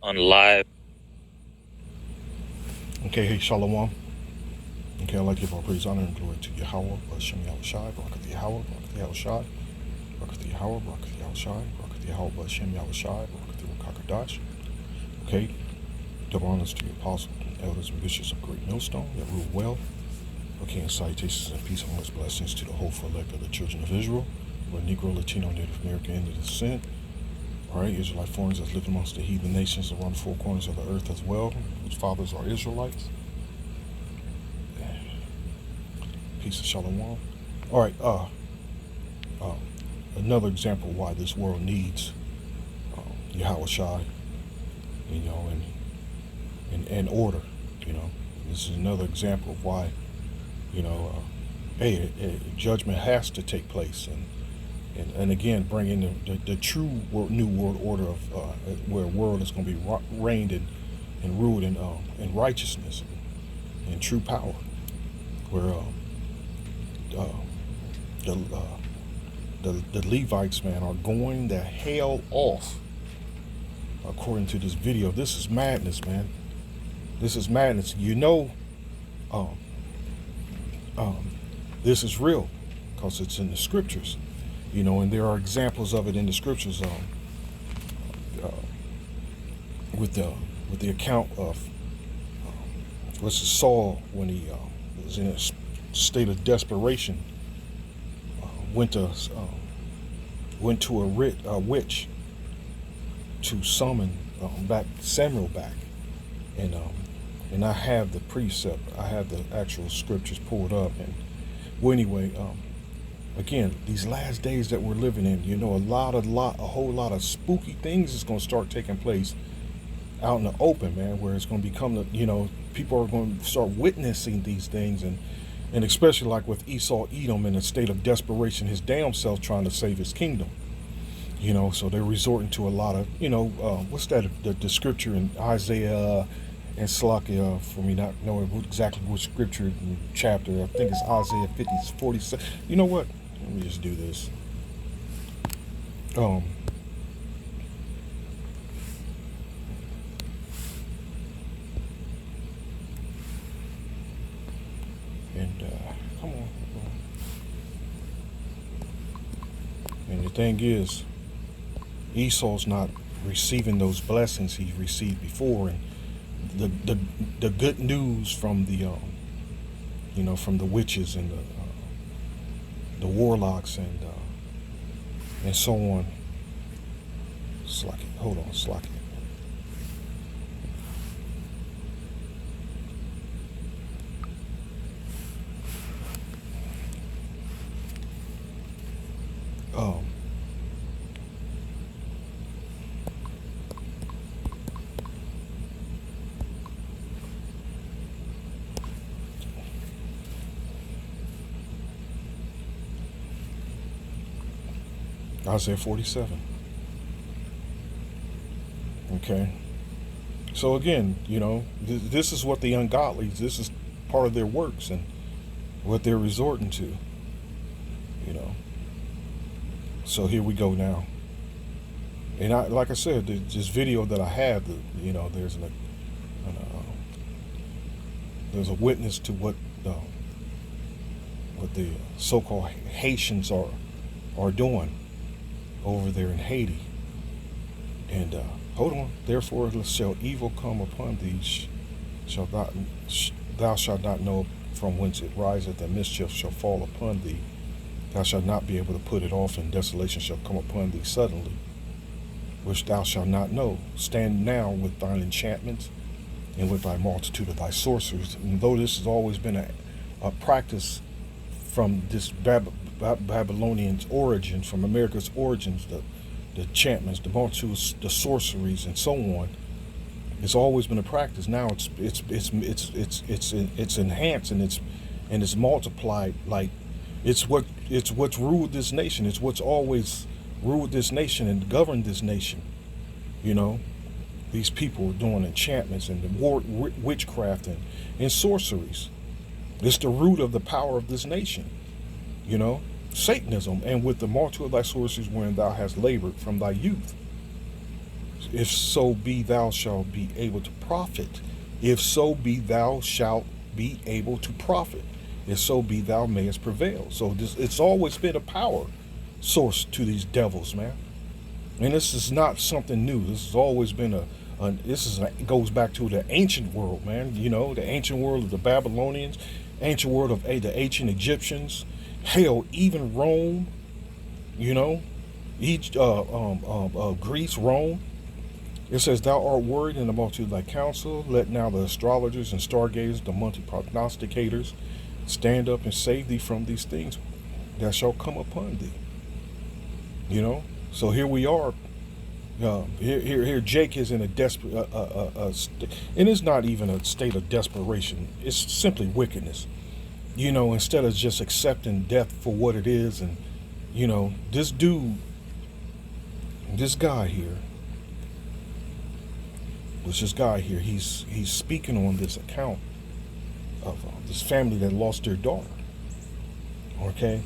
on live. Okay, hey, Shalom. Okay, I'd like to give all praise, honor, and glory to Yahweh, Bashem Yahushai, Barakah Yahweh, Barakah Yahushai, Barakah Yahweh, Barakah Yahushai, Barakah Yahweh, Bashem Yahushai, Barakah Wakakadash. Okay, double honors to the apostles and elders and bishops of Great Millstone that rule well. Okay, and salutations and peace and much blessings to the hopeful elect of the children of Israel, who are Negro, Latino, Native American, Indian descent. All right, Israelite foreigners that live amongst the heathen nations around the four corners of the earth as well, whose fathers are Israelites. Peace and shalom. All right, um, another example why this world needs Yahweh Shai, and order. You know, this is another example of why, you know, judgment has to take place, and again, bring in the true new world order of where a world is going to be reigned and ruled in righteousness and true power, where uh, the, uh, the Levites, man, are going the hell off. According to this video, this is madness, man. This is madness. You know, um, um, this is real because it's in the scriptures. You know, and there are examples of it in the scriptures. Uh, with the account of what's Saul when he was in a state of desperation, went to a witch to summon back Samuel back, and and I have the precept, I have the actual scriptures pulled up, and well, anyway, again, these last days that we're living in, you know, a whole lot of spooky things is going to start taking place out in the open, man, where it's going to become, you know, people are going to start witnessing these things, and especially like with Esau Edom in a state of desperation, his damn self trying to save his kingdom. You know, so they're resorting to a lot of, you know, what's that, the scripture in Isaiah and Salakia, for me not knowing exactly what scripture and chapter, I think it's Isaiah 47. You know what? Let me just do this. Um, and come on. And the thing is, Esau's not receiving those blessings he received before, and the good news from the you know, from the witches and the warlocks and so on. Slack it. Hold on, slack it. Um, Isaiah 47. Okay. So again, you know, this is what the ungodly, this is part of their works and what they're resorting to, you know. So here we go now. And I, like I said, this video that I have, you know, there's a witness to what the so-called Haitians are doing over there in Haiti. And hold on. Therefore shall evil come upon thee, thou shalt not know from whence it riseth, and mischief shall fall upon thee. Thou shalt not be able to put it off, and desolation shall come upon thee suddenly, which thou shalt not know. Stand now with thine enchantments and with thy multitude of thy sorceries. And though this has always been a practice from this Babylonian's origin, from America's origins, the enchantments, the multitudes, the sorceries, and so on, it's always been a practice. Now it's enhanced and it's multiplied. Like it's what's ruled this nation. It's what's always ruled this nation and governed this nation. You know, these people are doing enchantments and witchcraft and sorceries. It's the root of the power of this nation. You know, Satanism, and with the multitude of thy sorceries wherein thou hast labored from thy youth. if so be thou shalt be able to profit. If so be thou shalt be able to profit. If so be thou mayest prevail. So this, it's always been a power source to these devils, man. And this is not something new. This has always been it goes back to the ancient world, man. You know, the ancient world of the Babylonians, ancient world of the ancient Egyptians, hell, even Rome. You know, Greece, Rome. It says, "Thou art worried in the multitude of thy counsel. Let now the astrologers and stargazers, the monthly prognosticators, stand up and save thee from these things that shall come upon thee." You know, so here we are. Here, Jake is in a desperate, and it's not even a state of desperation. It's simply wickedness. You know, instead of just accepting death for what it is, and you know, this guy here, he's speaking on this account of this family that lost their daughter. Okay,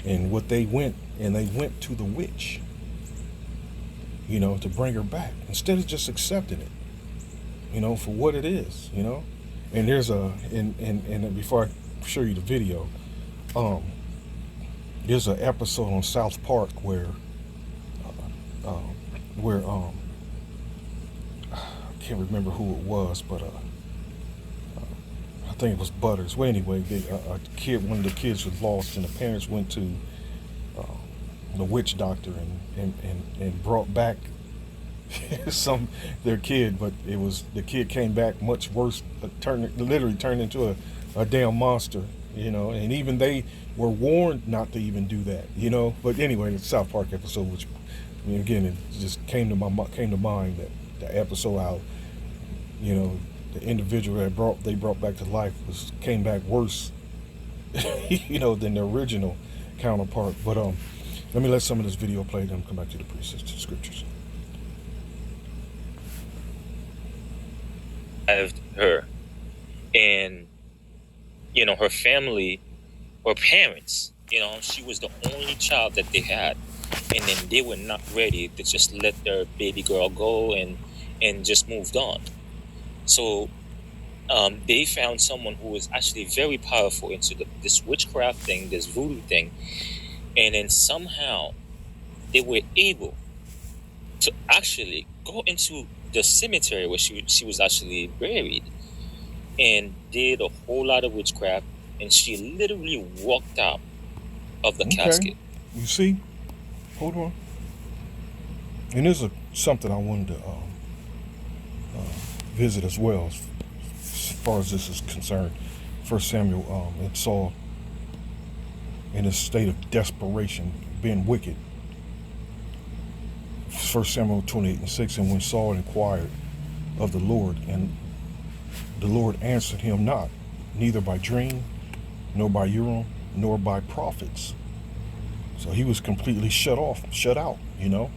and they went to the witch, you know, to bring her back instead of just accepting it, you know, for what it is, you know. And there's and before I show you the video, there's an episode on South Park where I can't remember who it was, but I think it was Butters. Well, anyway, one of the kids was lost, and the parents went to the witch doctor and brought back their kid, but the kid came back much worse, literally turned into a damn monster, you know. And even they were warned not to even do that, you know. But anyway, the South Park episode, which, I mean, again, it just came to mind that the episode how, you know, the individual that they brought back to life came back worse, you know, than the original counterpart. But let me let some of this video play, then come back to the precepts, to the scriptures. Her, and you know, her family, her parents, you know, she was the only child that they had, and then they were not ready to just let their baby girl go and just moved on. So they found someone who was actually very powerful into this witchcraft thing, this voodoo thing, and then somehow they were able to actually go into the cemetery where she was actually buried, and did a whole lot of witchcraft, and she literally walked out of the casket. You see, hold on. And there's something I wanted to visit as well, as far as this is concerned. 1 Samuel, it Saul in a state of desperation, being wicked. 1 Samuel 28:6, and when Saul inquired of the Lord, and the Lord answered him not, neither by dream, nor by Urim, nor by prophets. So he was completely shut out, you know.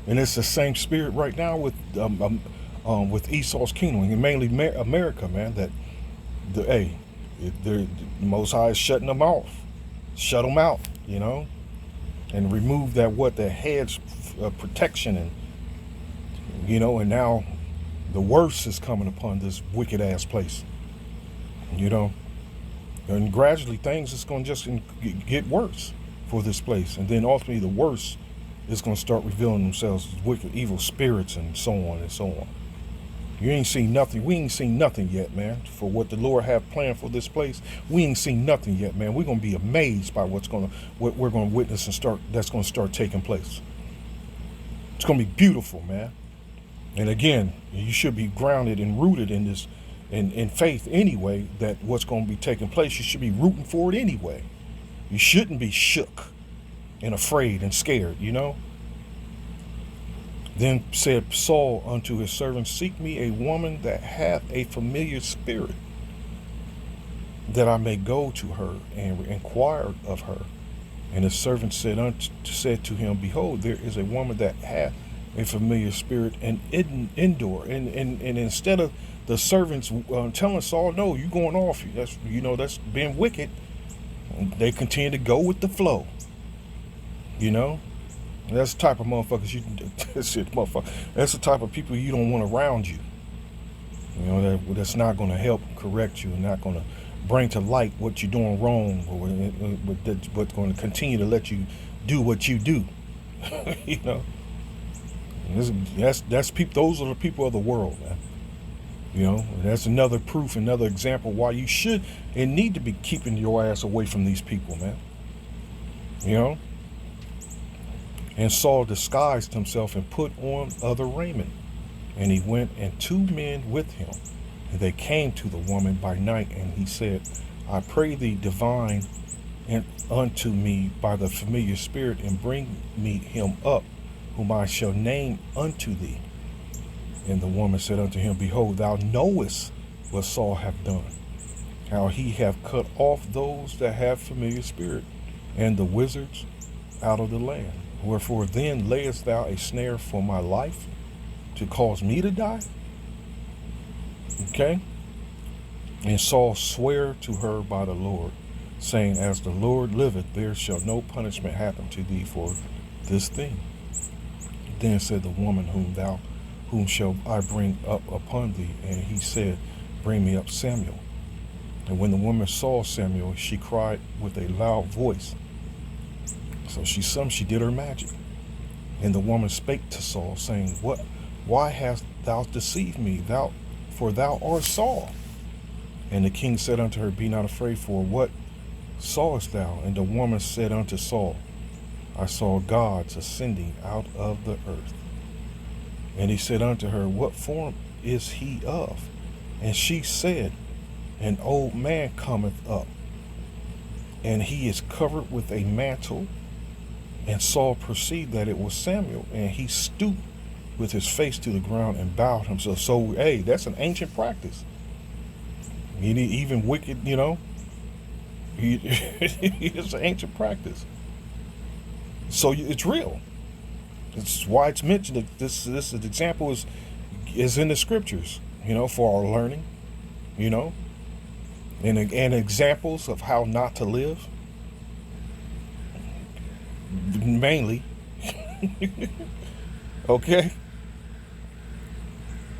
And it's the same spirit right now with Esau's kingdom, and mainly America, man. That the Most High is shutting them off, shut them out, you know, and remove that hedge protection, and you know, and now the worst is coming upon this wicked ass place, you know, and gradually things is going to just get worse for this place, and then ultimately the worst is going to start revealing themselves as wicked, evil spirits, and so on and so on. You ain't seen nothing. We ain't seen nothing yet, man, for what the Lord have planned for this place. We ain't seen nothing yet, man. We're going to be amazed by what we're going to witness that's going to start taking place. It's going to be beautiful, man. And again, you should be grounded and rooted in this, in faith anyway, that what's going to be taking place, you should be rooting for it anyway. You shouldn't be shook and afraid and scared, you know. Then said Saul unto his servants, seek me a woman that hath a familiar spirit, that I may go to her and inquire of her. And his servant said to him, behold, there is a woman that hath a familiar spirit and Endor. And instead of the servants telling Saul, no, you going off, that's being wicked, they continue to go with the flow, you know. That's the type of motherfuckers you. That's it, motherfucker. That's the type of people you don't want around you. You know that's not going to help correct you and not going to bring to light what you're doing wrong, or what's going to continue to let you do what you do. You know, that's people. Those are the people of the world, man. You know, that's another proof, another example why you should and need to be keeping your ass away from these people, man. You know. And Saul disguised himself and put on other raiment. And he went and 2 men with him. And they came to the woman by night, and he said, I pray thee divine and unto me by the familiar spirit, and bring me him up, whom I shall name unto thee. And the woman said unto him, Behold, thou knowest what Saul hath done, how he hath cut off those that have familiar spirit, and the wizards out of the land. Wherefore then layest thou a snare for my life, to cause me to die? Okay? And Saul sware to her by the Lord, saying, As the Lord liveth, there shall no punishment happen to thee for this thing. Then said the woman, whom shall I bring up upon thee? And he said, Bring me up Samuel. And when the woman saw Samuel, she cried with a loud voice. So she did her magic. And the woman spake to Saul, saying, Why hast thou deceived me, for thou art Saul? And the king said unto her, Be not afraid, for what sawest thou? And the woman said unto Saul, I saw gods ascending out of the earth. And he said unto her, What form is he of? And she said, An old man cometh up, and he is covered with a mantle. And Saul perceived that it was Samuel, and he stooped with his face to the ground and bowed himself. So, hey, that's an ancient practice. Even wicked, you know, it's an ancient practice. So it's real. It's why it's mentioned that this example is in the scriptures, you know, for our learning, you know, and examples of how not to live. Mainly. Okay.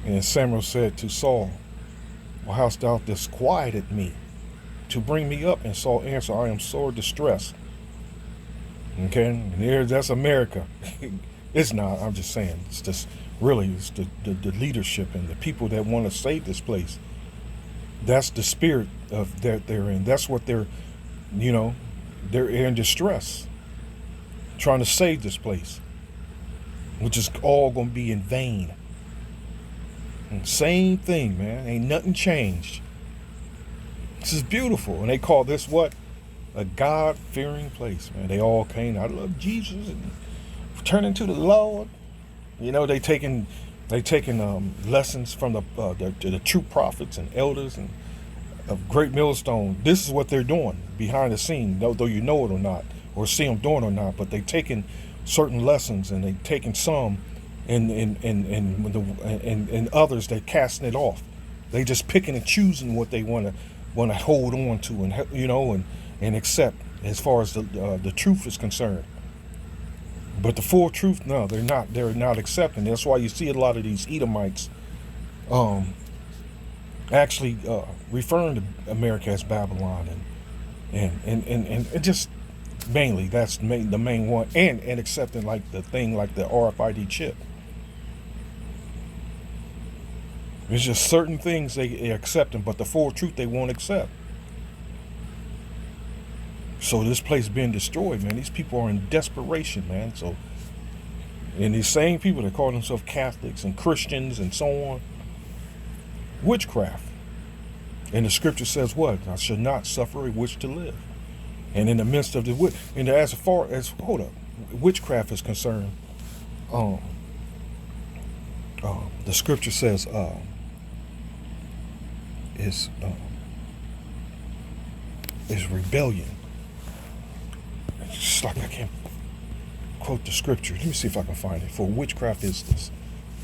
And Samuel said to Saul, Well, hast thou disquieted me to bring me up? And Saul answered, I am sore distressed. Okay, and that's America. It's not, I'm just saying, it's just really, it's the leadership and the people that want to save this place. That's the spirit of that they're in. That's what they're, you know, they're in distress, trying to save this place, which is all going to be in vain. And same thing, man. Ain't nothing changed. This is beautiful. And they call this what? A God-fearing place, man. They all came, I love Jesus, and turning to the Lord. You know, they taking lessons from the true prophets and elders and of Great Millstone. This is what they're doing behind the scene, though you know it or not, or see them doing it or not. But they taking certain lessons, and they taking some, and others they casting it off. They just picking and choosing what they want to hold on to, and you know, and accept as far as the truth is concerned. But the full truth, no, they're not accepting. That's why you see a lot of these Edomites actually referring to America as Babylon, and just mainly that's the main one, and accepting like the thing like the RFID chip. It's just certain things they accepting, but the full truth they won't accept. So this place being destroyed, man. These people are in desperation, man. So, and these same people that call themselves Catholics and Christians and so on, witchcraft. And the scripture says what? I should not suffer a witch to live. And in the midst of the and as far as witchcraft is concerned, the scripture says is rebellion. It's just like I can't quote the scripture. Let me see if I can find it. For witchcraft is this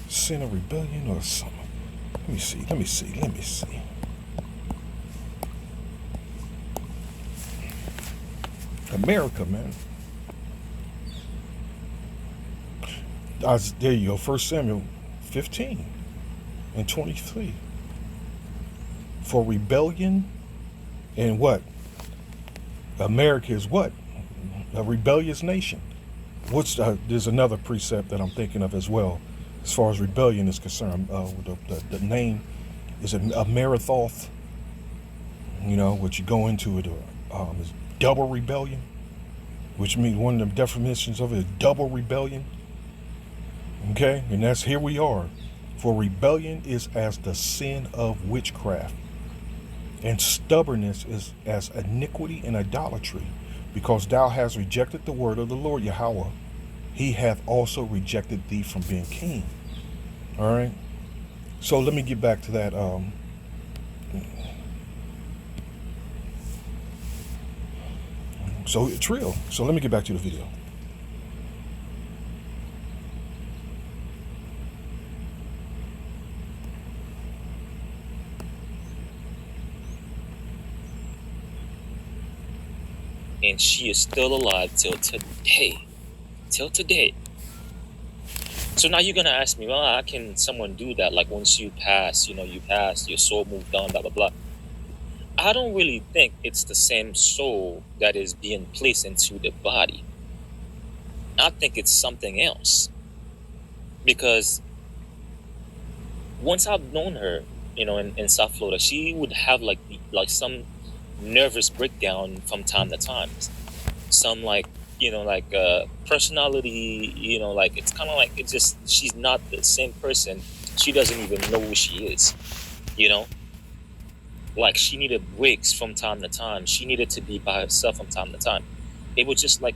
sin of rebellion or something. Let me see. America, man. There you go. 1 Samuel 15 and 23. For rebellion and what? America is what? A rebellious nation. There's another precept that I'm thinking of as well, as far as rebellion is concerned. The name is a Merithoth. You know, what you go into it is double rebellion, which means one of the definitions of it is double rebellion. Okay, and that's here we are. For rebellion is as the sin of witchcraft, and stubbornness is as iniquity and idolatry. Because thou hast rejected the word of the Lord Yahweh, he hath also rejected thee from being king. All right. So let me get back to that. So it's real. So let me get back to the video. And she is still alive till today. Till today. So now you're gonna ask me, well, how can someone do that? Like once you pass, you passed, your soul moved on, blah blah blah. I don't really think it's the same soul that is being placed into the body. I think it's something else. Because once I've known her, in South Florida, she would have like some nervous breakdown from time to time. Some personality, like it's kind of like it's just she's not the same person. She doesn't even know who she is, like she needed breaks from time to time. She needed to be by herself from time to time. It was just like,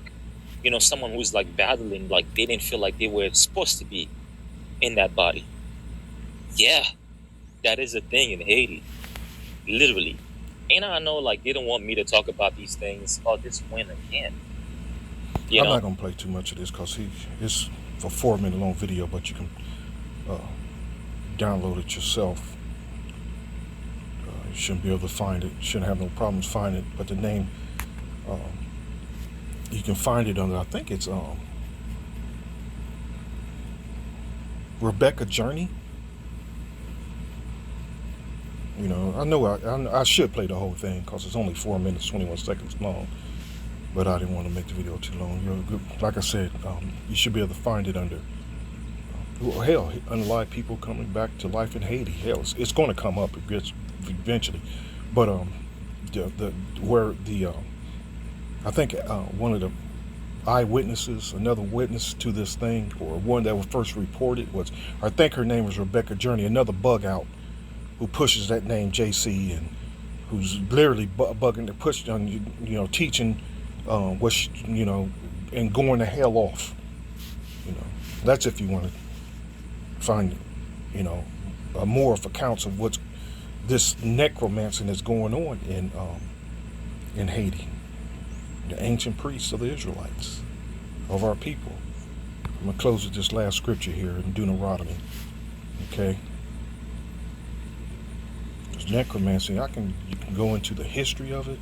someone who's like battling, like they didn't feel like they were supposed to be in that body. Yeah, that is a thing in Haiti, literally. And I know, like, they don't want me to talk about these things. Oh, this win again. I'm not gonna play too much of this because it's a 4-minute long video, but you can download it yourself. You shouldn't be able to find it. Shouldn't have no problems finding it. But the name, you can find it under, I think it's Rebecca Journey. I know I should play the whole thing because it's only 4 minutes, 21 seconds long. But I didn't want to make the video too long. Like I said, you should be able to find it under, unalive people coming back to life in Haiti. Hell, it's going to come up eventually. But I think one of the eyewitnesses, another witness to this thing, or one that was first reported was, I think her name was Rebecca Journey, another bug out who pushes that name JC and who's literally bugging to push on teaching and going the hell off. That's if you want to find more of accounts of what's this necromancy that's going on in Haiti. The ancient priests of the Israelites, of our people. I'm gonna close with this last scripture here in Deuteronomy. Okay. Necromancy, you can go into the history of it.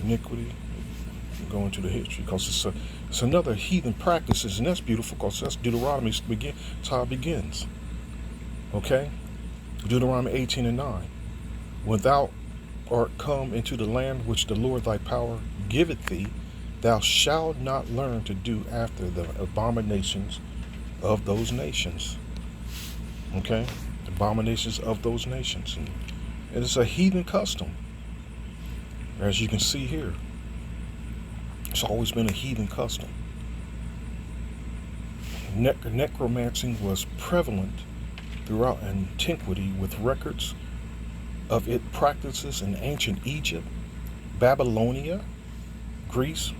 Iniquity, go into the history because it's another heathen practices, and that's beautiful because that's Deuteronomy begin. That's how it begins. Okay, Deuteronomy 18:9. When thou art come into the land which the Lord thy power giveth thee, thou shalt not learn to do after the abominations of those nations. Okay, abominations of those nations, and it's a heathen custom, as you can see here. It's always been a heathen custom. Necromancy was prevalent throughout antiquity, with records of its practices in ancient Egypt, Babylonia, Greece,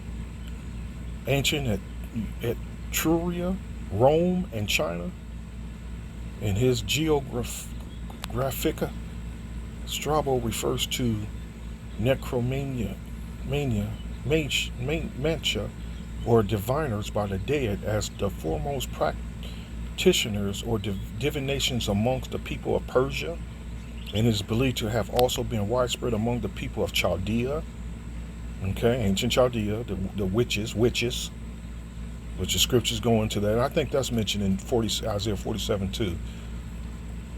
ancient Etruria, Rome, and China. In his Geographica, Strabo refers to necromania, or diviners by the dead, as the foremost practitioners or divinations amongst the people of Persia, and is believed to have also been widespread among the people of Chaldea, Okay, ancient Chaldea, the witches, which the scriptures go into that. And I think that's mentioned in Isaiah 47 too.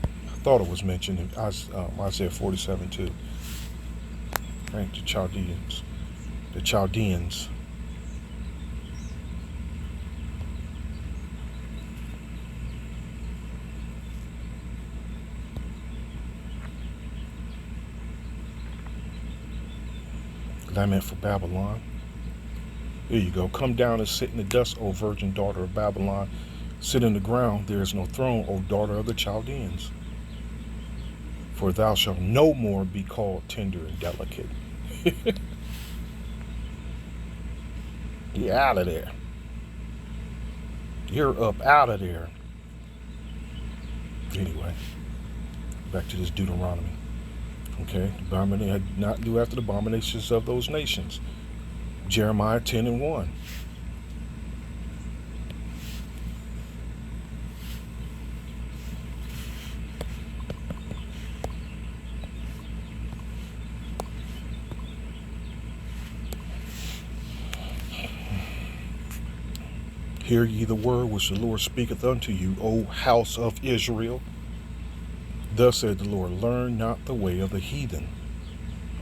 I thought it was mentioned in Isaiah 47 too. Right, the Chaldeans. The Chaldeans. Lament for Babylon. Here you go. Come down and sit in the dust, O virgin daughter of Babylon. Sit in the ground, there is no throne, O daughter of the Chaldeans. For thou shalt no more be called tender and delicate. Get out of there. You're up out of there. Anyway, back to this Deuteronomy. Okay, not do after the abominations of those nations. Jeremiah 10 and 1. Hear ye the word which the Lord speaketh unto you, O house of Israel. Thus said the Lord, learn not the way of the heathen.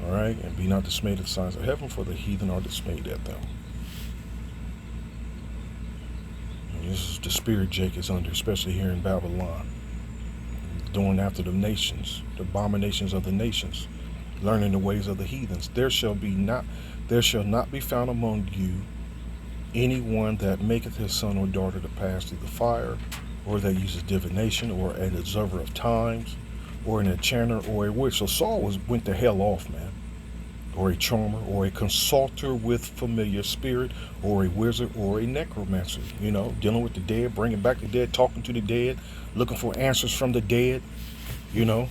All right, and be not dismayed at the signs of heaven, for the heathen are dismayed at them. And this is the spirit Jake is under, especially here in Babylon. Doing after the nations, the abominations of the nations, learning the ways of the heathens. There shall not be found among you anyone that maketh his son or daughter to pass through the fire, or that uses divination, or an observer of times, or an enchanter, or a witch. So Saul went the hell off, man. Or a charmer, or a consulter with familiar spirit, or a wizard, or a necromancer. You know, dealing with the dead, bringing back the dead, talking to the dead, looking for answers from the dead. You know,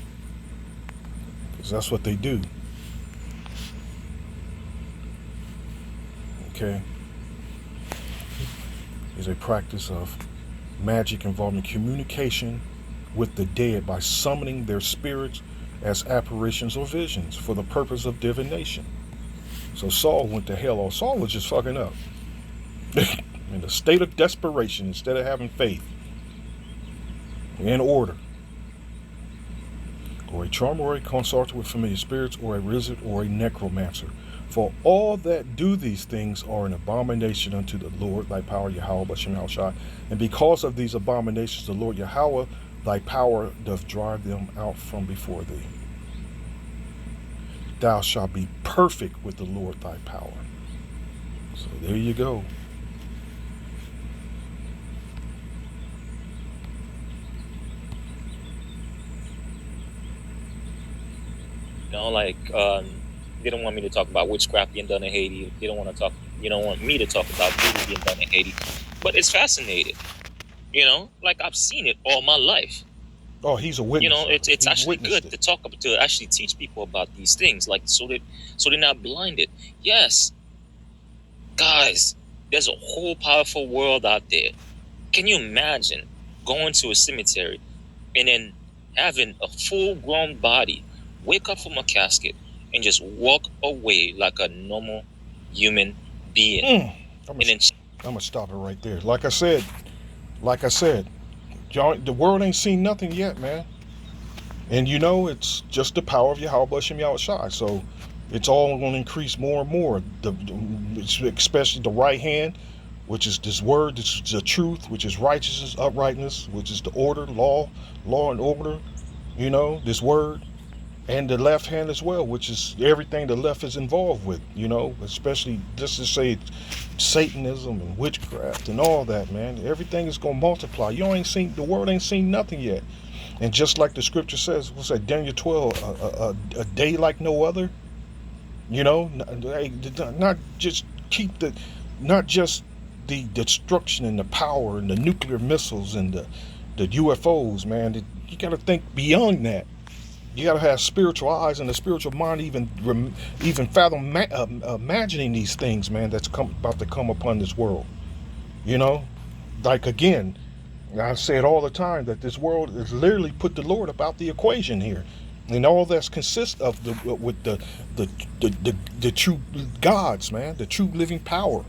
because that's what they do. Okay. Is a practice of magic involving communication with the dead by summoning their spirits as apparitions or visions for the purpose of divination. So Saul went to hell off. Saul was just fucking up. In a state of desperation instead of having faith and order. Or a charmer, or a consorter with familiar spirits, or a wizard, or a necromancer. For all that do these things are an abomination unto the Lord, thy power, Yahweh, Bashem Yahushua. And because of these abominations, the Lord Yahweh, thy power, doth drive them out from before thee. Thou shalt be perfect with the Lord thy power. So there you go. You know, like they don't want me to talk about witchcraft being done in Haiti. They don't want me to talk about voodoo being done in Haiti. But it's fascinating. You know, like I've seen it all my life. Oh, he's a witness. You know, it's He's actually witnessed good it. to actually teach people about these things, like so they're not blinded. Yes, guys, there's a whole powerful world out there. Can you imagine going to a cemetery and then having a full-grown body wake up from a casket and just walk away like a normal human being? I'm gonna stop it right there. Like I said, y'all, the world ain't seen nothing yet, man. And you know, it's just the power of Yahweh Bashem Yahushua. So it's all going to increase more and more. Especially the right hand, which is this word, this is the truth, which is righteousness, uprightness, which is the order, law and order. You know, this word. And the left hand as well, which is everything the left is involved with, you know, especially just to say Satanism and witchcraft and all that, man. Everything is going to multiply. The world ain't seen nothing yet. And just like the scripture says, what's that, Daniel 12, a day like no other, you know, not just the destruction and the power and the nuclear missiles and the UFOs, man. You got to think beyond that. You got to have spiritual eyes and a spiritual mind, even fathom imagining these things, man, that's about to come upon this world. You know, like again, I say it all the time that this world has literally put the Lord up out the equation here. And all that's consists of the true gods, man, the true living power.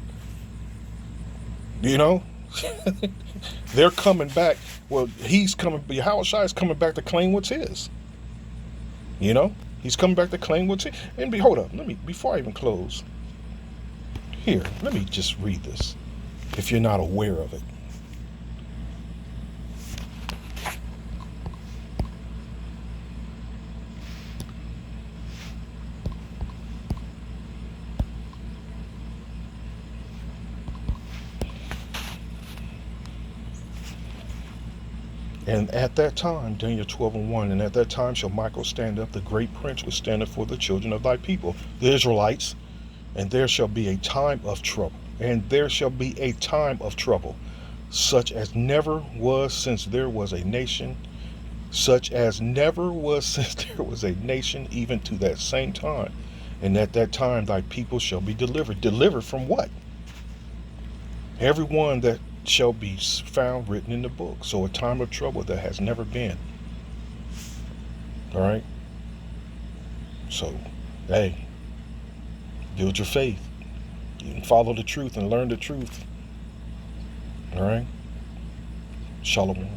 You know, they're coming back. Well, he's coming. Howard Shai is coming back to claim what's his. You know, he's coming back to claim what's his. And hold up, let me before I even close. Here, let me just read this. If you're not aware of it. And at that time, Daniel 12:1, and at that time shall Michael stand up, the great prince was stand up for the children of thy people, the Israelites, and there shall be a time of trouble. And there shall be a time of trouble, such as never was since there was a nation, such as never was since there was a nation, even to that same time. And at that time thy people shall be delivered. Delivered from what? Everyone that shall be found written in the book. So a time of trouble that has never been. All right. So, hey, build your faith. You can follow the truth and learn the truth. All right. Shalom.